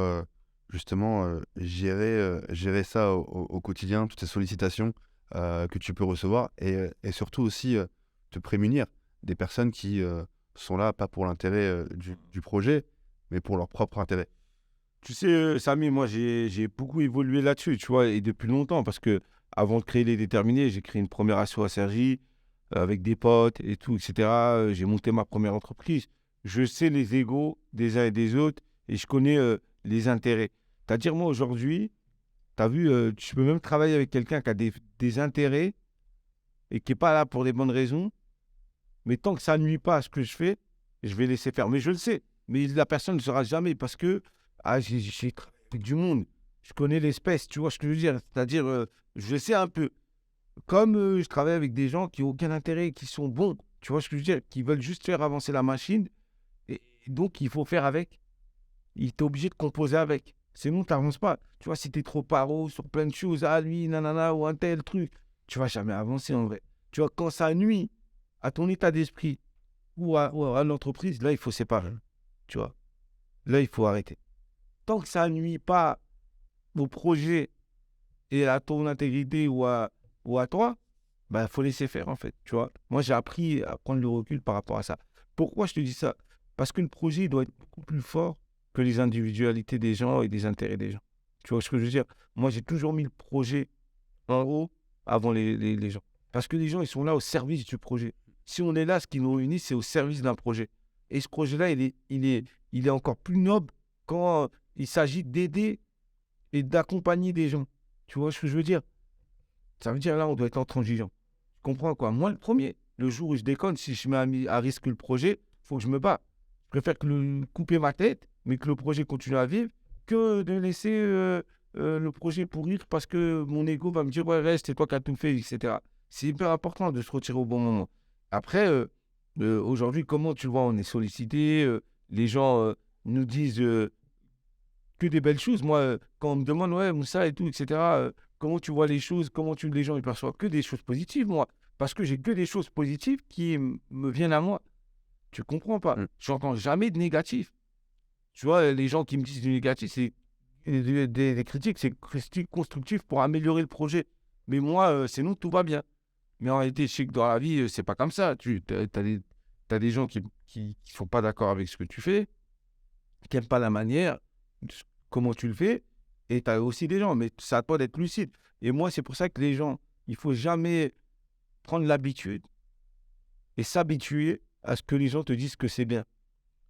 justement gérer ça au quotidien, toutes ces sollicitations que tu peux recevoir et surtout aussi te prémunir des personnes qui sont là pas pour l'intérêt du projet, mais pour leur propre intérêt. Tu sais, Samy, moi, j'ai beaucoup évolué là-dessus, tu vois, et depuis longtemps, parce que avant de créer Les Déterminés, j'ai créé une première asso à Cergy, avec des potes et tout, etc. J'ai monté ma première entreprise. Je sais les égos des uns et des autres, et je connais les intérêts. C'est-à-dire, moi, aujourd'hui, tu as vu, tu peux même travailler avec quelqu'un qui a des intérêts et qui n'est pas là pour des bonnes raisons, mais tant que ça ne nuit pas à ce que je fais, je vais laisser faire. Mais je le sais, mais la personne ne sera jamais parce que j'ai travaillé avec du monde. Je connais l'espèce, tu vois ce que je veux dire? C'est-à-dire, je sais un peu. Comme je travaille avec des gens qui n'ont aucun intérêt, qui sont bons, tu vois ce que je veux dire? Qui veulent juste faire avancer la machine. Et donc, il faut faire avec. Il est obligé de composer avec. Sinon, tu n'avances pas. Tu vois, si tu es trop paro sur plein de choses, lui, nanana, ou un tel truc, tu ne vas jamais avancer en vrai. Tu vois, quand ça nuit à ton état d'esprit ou à l'entreprise, là, il faut séparer. Tu vois, là, il faut arrêter. Tant que ça ne nuit pas au projet et à ton intégrité ou à toi, il faut laisser faire, en fait. Tu vois, moi, j'ai appris à prendre le recul par rapport à ça. Pourquoi je te dis ça? Parce que le projet doit être beaucoup plus fort que les individualités des gens et des intérêts des gens. Tu vois ce que je veux dire? Moi, j'ai toujours mis le projet en haut avant les gens. Parce que les gens, ils sont là au service du projet. Si on est là, ce qui nous réunit, c'est au service d'un projet. Et ce projet-là, il est encore plus noble quand il s'agit d'aider et d'accompagner des gens. Tu vois ce que je veux dire? Ça veut dire là, on doit être intransigeant. Tu comprends quoi? Moi, le premier, le jour où je déconne, si je mets à risque le projet, il faut que je me bats. Je préfère couper ma tête, mais que le projet continue à vivre, que de laisser le projet pourrir parce que mon ego va me dire, ouais, reste, c'est toi qui as tout fait, etc. C'est hyper important de se retirer au bon moment. Après, aujourd'hui, comment tu le vois, on est sollicité, les gens nous disent que des belles choses. Moi, quand on me demande, ouais, Moussa et tout, etc., comment tu vois les choses, les gens ils perçoivent que des choses positives, moi. Parce que j'ai que des choses positives qui me viennent à moi. Tu comprends pas? J'entends jamais de négatif. Tu vois, les gens qui me disent du négatif, c'est des critiques, c'est critiques constructives pour améliorer le projet. Mais moi, sinon, tout va bien. Mais en réalité, je sais que dans la vie, c'est pas comme ça. T'as des gens qui sont pas d'accord avec ce que tu fais, qui n'aiment pas la manière, comment tu le fais, et tu as aussi des gens, mais c'est à toi d'être lucide. Et moi, c'est pour ça que les gens, il faut jamais prendre l'habitude et s'habituer à ce que les gens te disent que c'est bien.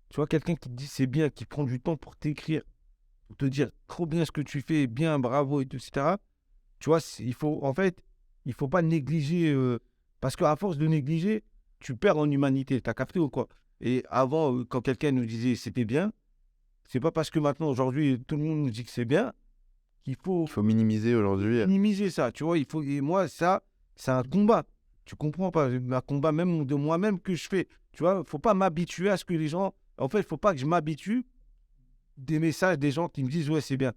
Tu vois, quelqu'un qui te dit c'est bien, qui prend du temps pour t'écrire, pour te dire trop bien ce que tu fais, bien, bravo, etc. Tu vois, il faut pas négliger, parce qu'à force de négliger, tu perds en humanité. T'as capté ou quoi? Et avant, quand quelqu'un nous disait c'était bien, c'est pas parce que maintenant, aujourd'hui, tout le monde nous dit que c'est bien, qu'il faut Il faut minimiser aujourd'hui. minimiser ça. Tu vois, et moi, ça, c'est un combat. Tu comprends pas? Un combat même de moi-même que je fais. Tu vois, faut pas m'habituer à ce que les gens. En fait, il faut pas que je m'habitue des messages des gens qui me disent ouais, c'est bien.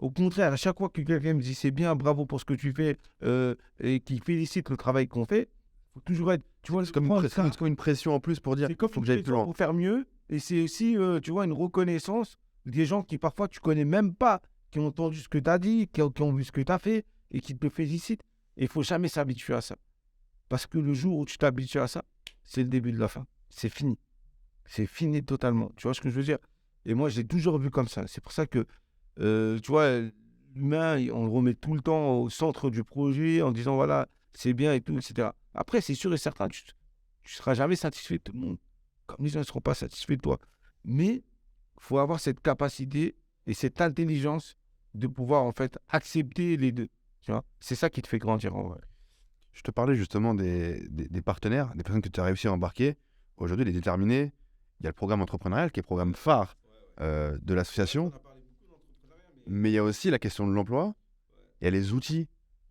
Au contraire, à chaque fois que quelqu'un me dit c'est bien, bravo pour ce que tu fais, et qui félicite le travail qu'on fait, faut toujours être. Tu vois, C'est comme, c'est comme une pression en plus pour dire c'est comme faut que j'aille plus loin. pour faire mieux. Et c'est aussi, tu vois, une reconnaissance des gens qui parfois tu connais même pas, qui ont entendu ce que tu as dit, qui ont vu ce que tu as fait et qui te félicitent. Et il faut jamais s'habituer à ça. Parce que le jour où tu t'habitues à ça, c'est le début de la fin. C'est fini. C'est fini totalement. Tu vois ce que je veux dire? Et moi, j'ai toujours vu comme ça. C'est pour ça que, tu vois, l'humain, on le remet tout le temps au centre du projet en disant, voilà, c'est bien et tout, etc. Après, c'est sûr et certain, tu ne seras jamais satisfait de tout le monde. Comme les gens ne seront pas satisfaits de toi. Mais il faut avoir cette capacité et cette intelligence de pouvoir, en fait, accepter les deux. Tu vois? C'est ça qui te fait grandir, en vrai. Je te parlais justement des partenaires, des personnes que tu as réussi à embarquer. Aujourd'hui, les déterminés, il y a le programme entrepreneurial qui est le programme phare de l'association. Mais il y a aussi la question de l'emploi. Il y a les outils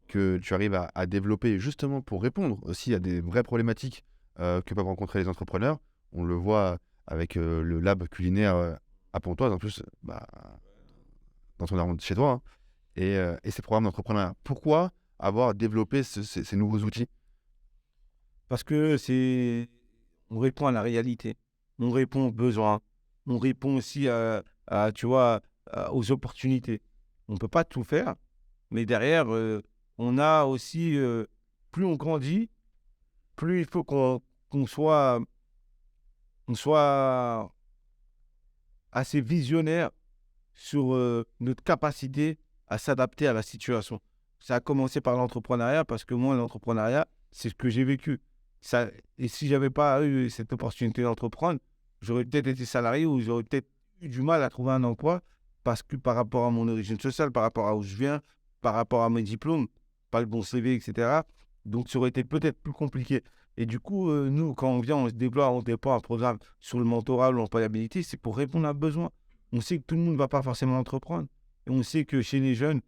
que tu arrives à développer justement pour répondre aussi à des vraies problématiques que peuvent rencontrer les entrepreneurs. On le voit avec le lab culinaire à Pontoise, en plus, dans ton arrondissement chez toi, hein, et ces programmes d'entrepreneuriat. Pourquoi avoir développé ces nouveaux outils? Parce que on répond à la réalité, on répond aux besoins, on répond aussi tu vois, aux opportunités. On ne peut pas tout faire, mais derrière, on a aussi, plus on grandit, plus il faut qu'on soit assez visionnaire sur notre capacité à s'adapter à la situation. Ça a commencé par l'entrepreneuriat parce que moi, l'entrepreneuriat, c'est ce que j'ai vécu. Et si je n'avais pas eu cette opportunité d'entreprendre, j'aurais peut-être été salarié ou j'aurais peut-être eu du mal à trouver un emploi parce que par rapport à mon origine sociale, par rapport à où je viens, par rapport à mes diplômes, pas le bon CV, etc. Donc, ça aurait été peut-être plus compliqué. Et du coup, nous, quand on vient, on déploie un programme sur le mentorat ou l'employabilité, c'est pour répondre à un besoin. On sait que tout le monde ne va pas forcément entreprendre. Et on sait que chez les jeunes,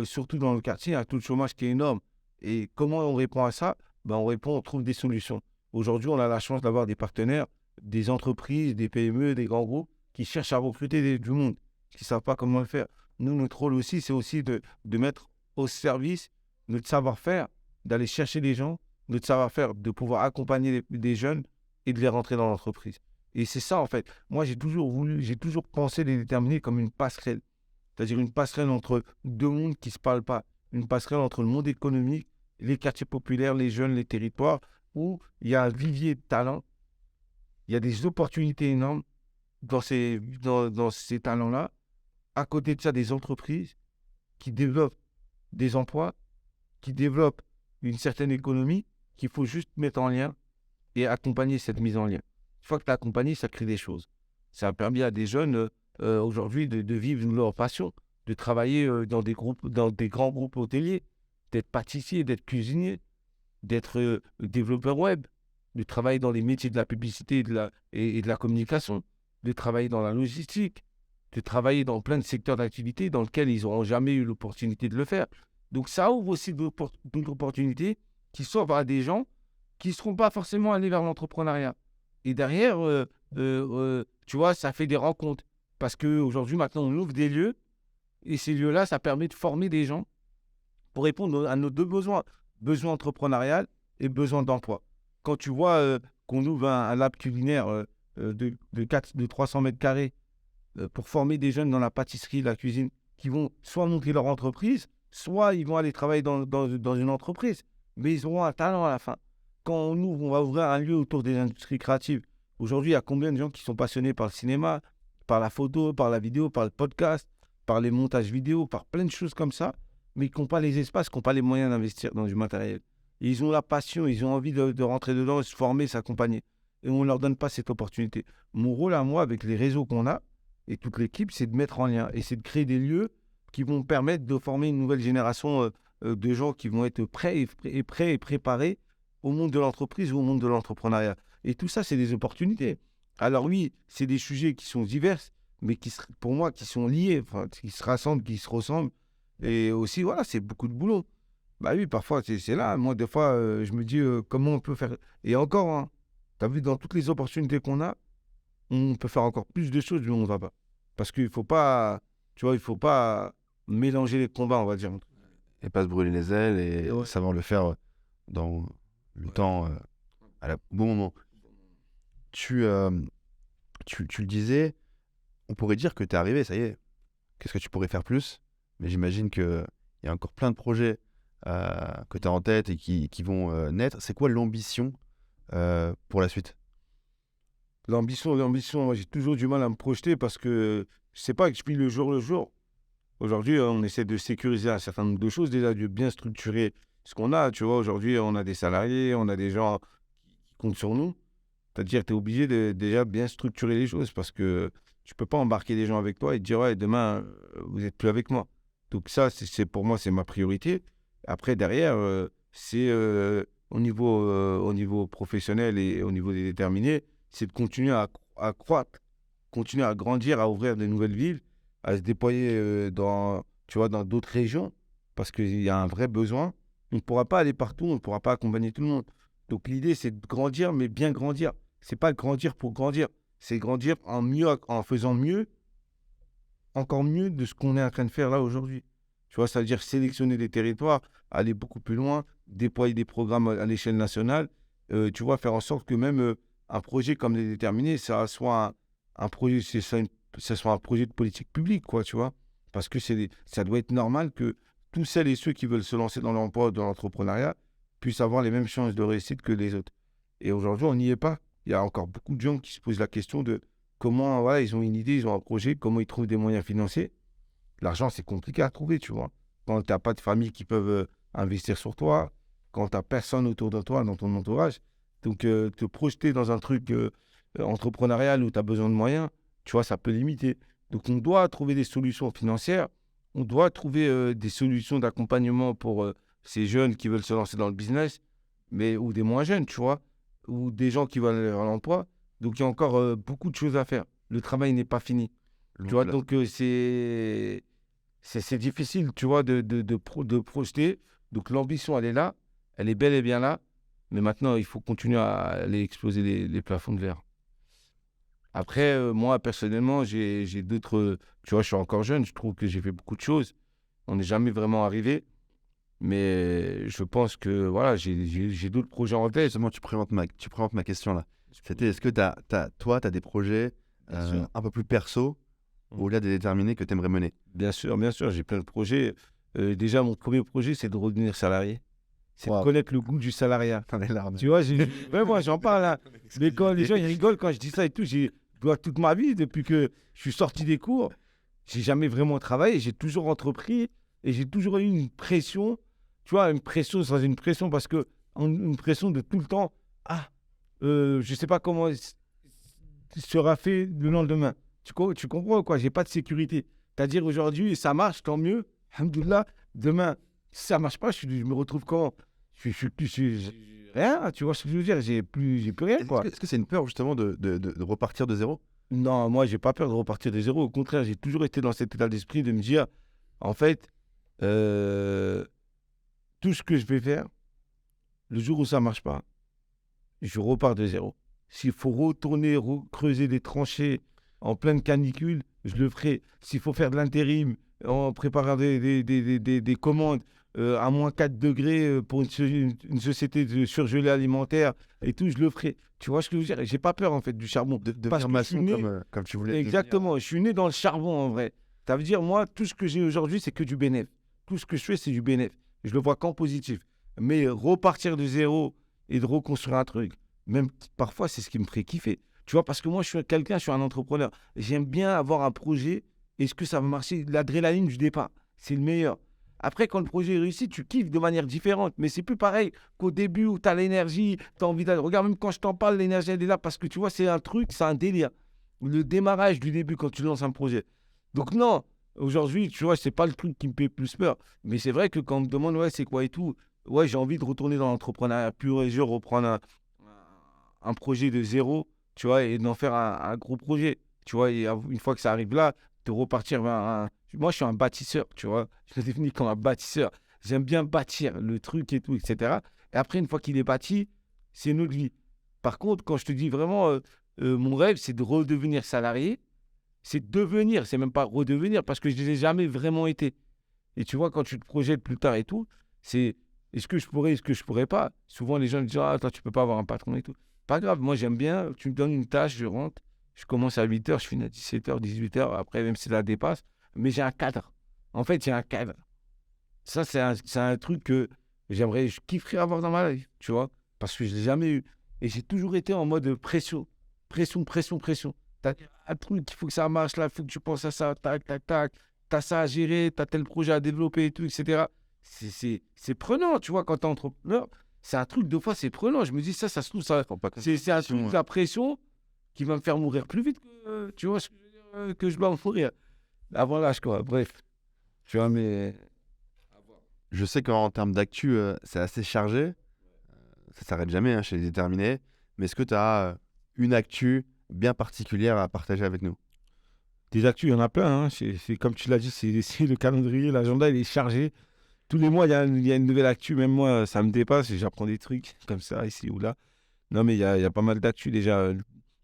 surtout dans le quartier, il y a un taux de chômage qui est énorme. Et comment on répond à ça? On trouve des solutions. Aujourd'hui, on a la chance d'avoir des partenaires, des entreprises, des PME, des grands groupes qui cherchent à recruter du monde, qui ne savent pas comment le faire. Nous, notre rôle aussi, c'est aussi de mettre au service notre savoir-faire, d'aller chercher les gens, notre savoir-faire, de pouvoir accompagner des jeunes et de les rentrer dans l'entreprise. Et c'est ça, en fait. Moi, j'ai toujours pensé les déterminer comme une passerelle. C'est-à-dire une passerelle entre deux mondes qui ne se parlent pas. Une passerelle entre le monde économique, les quartiers populaires, les jeunes, les territoires, où il y a un vivier de talents, il y a des opportunités énormes dans ces talents-là. À côté de ça, des entreprises qui développent des emplois, qui développent une certaine économie qu'il faut juste mettre en lien et accompagner cette mise en lien. Une fois que tu as accompagné, ça crée des choses. Ça a permis à des jeunes aujourd'hui de vivre leur passion, de travailler dans des grands groupes hôteliers, d'être pâtissier, d'être cuisinier, d'être développeur web, de travailler dans les métiers de la publicité et de la communication, de travailler dans la logistique, de travailler dans plein de secteurs d'activité dans lesquels ils n'auront jamais eu l'opportunité de le faire. Donc, ça ouvre aussi d'autres opportunités qui s'ouvrent à des gens qui ne seront pas forcément allés vers l'entrepreneuriat. Et derrière, tu vois, ça fait des rencontres. Parce qu'aujourd'hui, maintenant, on ouvre des lieux. Et ces lieux-là, ça permet de former des gens pour répondre à nos deux besoins. Besoin entrepreneurial et besoin d'emploi. Quand tu vois qu'on ouvre un lab culinaire de 300 mètres carrés pour former des jeunes dans la pâtisserie, la cuisine, qui vont soit monter leur entreprise, soit ils vont aller travailler dans une entreprise. Mais ils auront un talent à la fin. Quand on va ouvrir un lieu autour des industries créatives. Aujourd'hui, il y a combien de gens qui sont passionnés par le cinéma, par la photo, par la vidéo, par le podcast, par les montages vidéo, par plein de choses comme ça, mais qui n'ont pas les espaces, qui n'ont pas les moyens d'investir dans du matériel. Et ils ont la passion, ils ont envie de rentrer dedans, se former, s'accompagner. Et on ne leur donne pas cette opportunité. Mon rôle à moi, avec les réseaux qu'on a, et toute l'équipe, c'est de mettre en lien. Et c'est de créer des lieux qui vont permettre de former une nouvelle génération de gens qui vont être prêts et préparés au monde de l'entreprise ou au monde de l'entrepreneuriat. Et tout ça, c'est des opportunités. Alors oui, c'est des sujets qui sont divers, mais pour moi, qui sont liés, qui se rassemblent, qui se ressemblent. Et aussi, voilà, c'est beaucoup de boulot. Bah oui, parfois, c'est là. Moi, des fois, je me dis comment on peut faire. Et encore, hein, tu as vu, dans toutes les opportunités qu'on a, on peut faire encore plus de choses, mais on ne va pas. Parce qu'il ne faut pas, tu vois, il faut pas mélanger les combats, on va dire. Et pas se brûler les ailes et Ouais. savoir le faire dans le temps, au bon moment. Tu le disais, on pourrait dire que tu es arrivé, ça y est. Qu'est-ce que tu pourrais faire plus? Mais j'imagine qu'il y a encore plein de projets que tu as en tête et qui vont naître. C'est quoi l'ambition pour la suite? L'ambition, moi, j'ai toujours du mal à me projeter parce que je sais pas que je vis le jour. Aujourd'hui, on essaie de sécuriser un certain nombre de choses, déjà de bien structurer ce qu'on a. Tu vois, aujourd'hui, on a des salariés, on a des gens qui comptent sur nous. C'est-à-dire que tu es obligé de déjà bien structurer les choses parce que tu peux pas embarquer des gens avec toi et te dire, ouais, demain, vous n'êtes plus avec moi. Donc ça, pour moi, c'est ma priorité. Après, derrière, c'est au niveau professionnel et au niveau des déterminés, c'est de continuer à croître, continuer à grandir, à ouvrir de nouvelles villes, à se déployer dans d'autres régions, parce qu'il y a un vrai besoin. On ne pourra pas aller partout, on ne pourra pas accompagner tout le monde. Donc l'idée, c'est de grandir, mais bien grandir. C'est pas grandir pour grandir, c'est grandir en faisant mieux, encore mieux de ce qu'on est en train de faire là aujourd'hui. Tu vois, c'est-à-dire sélectionner des territoires, aller beaucoup plus loin, déployer des programmes à l'échelle nationale, tu vois, faire en sorte que même un projet comme les déterminés, ça soit un projet, ça soit un projet de politique publique, quoi, tu vois. Parce que ça doit être normal que tous celles et ceux qui veulent se lancer dans l'emploi, dans l'entrepreneuriat, puissent avoir les mêmes chances de réussite que les autres. Et aujourd'hui, on n'y est pas. Il y a encore beaucoup de gens qui se posent la question de comment, voilà, ils ont une idée, ils ont un projet, comment ils trouvent des moyens financiers. L'argent, c'est compliqué à trouver, tu vois. Quand tu n'as pas de famille qui peuvent investir sur toi, quand tu n'as personne autour de toi, dans ton entourage. Donc, te projeter dans un truc entrepreneurial où tu as besoin de moyens, tu vois, ça peut limiter. Donc, on doit trouver des solutions financières. On doit trouver des solutions d'accompagnement pour ces jeunes qui veulent se lancer dans le business, ou des moins jeunes, tu vois, ou des gens qui veulent à l'emploi. Donc, il y a encore beaucoup de choses à faire. Le travail n'est pas fini. Tu vois, donc c'est difficile, tu vois, de projeter. Donc l'ambition, elle est là, elle est bel et bien là. Mais maintenant, il faut continuer à aller exploser les plafonds de verre. Après, moi, personnellement, j'ai d'autres... Tu vois, je suis encore jeune, je trouve que j'ai fait beaucoup de choses. On n'est jamais vraiment arrivé. Mais je pense que, voilà, j'ai d'autres projets en tête. Justement, tu présentes ma question là. C'était, est-ce que toi, tu as des projets un peu plus perso au-delà des déterminés que tu aimerais mener? Bien sûr, j'ai plein de projets. Déjà, mon premier projet, c'est de redevenir salarié. C'est de connaître le goût du salariat. T'en as les larmes. Tu vois, vraiment, j'en parle là. Mais quand les gens ils rigolent quand je dis ça et tout, toute ma vie, depuis que je suis sorti des cours, j'ai jamais vraiment travaillé. J'ai toujours entrepris et j'ai toujours eu une pression. Tu vois, une pression sans une pression parce que une pression de tout le temps. Je sais pas comment sera fait le lendemain. Tu comprends quoi? J'ai pas de sécurité. C'est-à-dire aujourd'hui, ça marche, tant mieux. Alhamdoulilah. Demain, si ça marche pas, je me retrouve comment? Rien, tu vois ce que je veux dire? J'ai plus rien, quoi. Est-ce que c'est une peur justement de repartir de zéro? Non, moi, j'ai pas peur de repartir de zéro. Au contraire, j'ai toujours été dans cet état d'esprit de me dire, en fait, tout ce que je vais faire, le jour où ça marche pas, je repars de zéro. S'il faut retourner, creuser des tranchées en pleine canicule, je le ferai. S'il faut faire de l'intérim en préparant des commandes à moins 4 degrés pour une société de surgelés alimentaires et tout, je le ferai. Tu vois ce que je veux dire? J'ai pas peur en fait du charbon. De Parce faire que maçon je suis né- comme tu voulais. Exactement, je suis né dans le charbon en vrai. Ça veut dire, moi, tout ce que j'ai aujourd'hui, c'est que du bénéf. Tout ce que je fais, c'est du bénéf. Je le vois qu'en positif. Mais repartir de zéro et de reconstruire un truc, même parfois, c'est ce qui me ferait kiffer. Tu vois, parce que moi, je suis un entrepreneur. J'aime bien avoir un projet. Est-ce que ça va marcher? L'adrénaline du départ, c'est le meilleur. Après, quand le projet est réussi, tu kiffes de manière différente. Mais c'est plus pareil qu'au début où tu as l'énergie, tu as envie d'aller. Regarde, même quand je t'en parle, l'énergie, elle est là parce que tu vois, c'est un truc, c'est un délire. Le démarrage du début quand tu lances un projet. Donc, non, aujourd'hui, tu vois, c'est pas le truc qui me fait plus peur. Mais c'est vrai que quand on me demande, ouais, c'est quoi et tout, ouais, j'ai envie de retourner dans l'entrepreneuriat pur et dur, reprendre un projet de zéro, tu vois, et d'en faire un gros projet. Tu vois, et une fois que ça arrive là, de repartir vers un. Moi, je suis un bâtisseur, tu vois. Je le définis comme un bâtisseur. J'aime bien bâtir le truc et tout, etc. Et après, une fois qu'il est bâti, c'est notre vie. Par contre, quand je te dis vraiment, mon rêve, c'est de redevenir salarié. C'est devenir, c'est même pas redevenir, parce que je ne l'ai jamais vraiment été. Et tu vois, quand tu te projettes plus tard et tout, c'est est-ce que je pourrais, est-ce que je pourrais pas. Souvent, les gens me disent, ah, toi, tu peux pas avoir un patron et tout. Pas grave, moi, j'aime bien. Tu me donnes une tâche, je rentre. Je commence à 8h, je finis à 17h, 18h. Après, même si ça dépasse. Mais j'ai un cadre. En fait, j'ai un cadre. Ça, c'est un truc que je kifferais avoir dans ma vie, tu vois. Parce que je ne l'ai jamais eu. Et j'ai toujours été en mode pression. Pression, pression, pression. T'as un truc, il faut que ça marche là, il faut que tu penses à ça, tac, tac, tac. T'as ça à gérer, t'as tel projet à développer et tout, etc. C'est prenant, tu vois, quand t'es entrepreneur. C'est un truc, deux fois, c'est prenant. Je me dis, ça se trouve, c'est un truc, la pression qui va me faire mourir plus vite que, tu vois, que je dois en mourir. Avant l'âge, quoi. Bref. Tu vois, mais. Je sais qu'en termes d'actu, c'est assez chargé. Ça s'arrête jamais chez les déterminés. Mais est-ce que tu as une actu bien particulière à partager avec nous? Des actus, il y en a plein. Hein. C'est comme tu l'as dit, c'est le calendrier, l'agenda, il est chargé. Tous les mois, il y a une nouvelle actu. Même moi, ça me dépasse et j'apprends des trucs comme ça, ici ou là. Non, mais il y a pas mal d'actu déjà.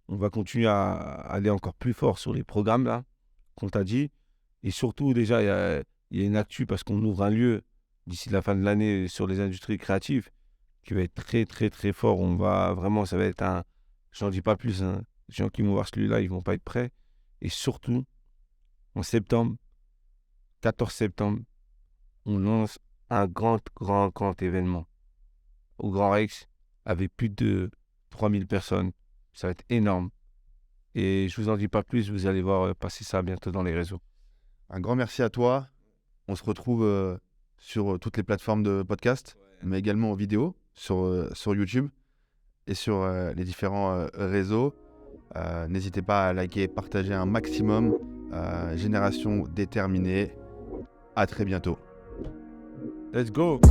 On va continuer à aller encore plus fort sur les programmes, là, qu'on t'a dit. Et surtout, déjà, il y a une actu parce qu'on ouvre un lieu d'ici la fin de l'année sur les industries créatives qui va être très, très, très fort. On va vraiment, ça va être un... J'en dis pas plus. Hein. Les gens qui vont voir celui-là, ils vont pas être prêts. Et surtout, en septembre, 14 septembre, on lance un grand événement au Grand Rex avec plus de 3000 personnes. Ça va être énorme. Et je vous en dis pas plus, vous allez voir passer ça bientôt dans les réseaux. Un grand merci à toi. On se retrouve sur toutes les plateformes de podcast, mais également en vidéo sur YouTube et sur les différents réseaux. N'hésitez pas à liker, partager un maximum. Génération déterminée. À très bientôt. Let's go!